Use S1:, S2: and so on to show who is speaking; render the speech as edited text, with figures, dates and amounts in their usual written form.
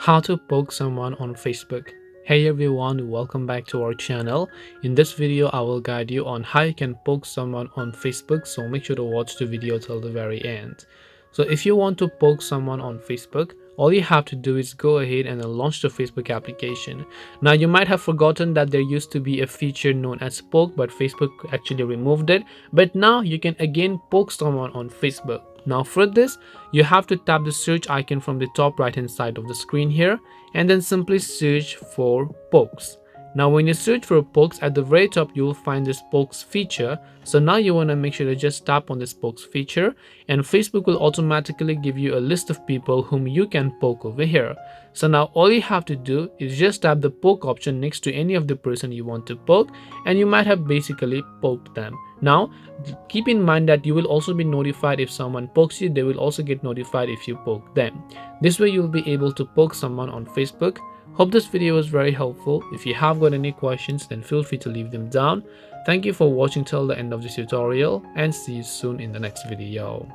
S1: How to poke someone on Facebook. Hey everyone, welcome back to our channel. In this video I will guide you on how you can poke someone on Facebook, so make sure to watch the video till the very end. So if you want to poke someone on Facebook, all you have to do is go ahead and launch the Facebook application. Now you might have forgotten that there used to be a feature known as poke, but Facebook actually removed it. But now you can again poke someone on Facebook. Now for this, you have to tap the search icon from the top right hand side of the screen here and then simply search for pokes. Now when you search for pokes, at the very top you will find this pokes feature. So now you want to make sure to just tap on this pokes feature, and Facebook will automatically give you a list of people whom you can poke over here. So now all you have to do is just tap the poke option next to any of the person you want to poke, and you might have basically poked them. Now keep in mind that you will also be notified if someone pokes you. They will also get notified if you poke them. This way you'll be able to poke someone on Facebook. Hope this video was very helpful. If you have got any questions, then feel free to leave them down. Thank you for watching till the end of this tutorial, and see you soon in the next video.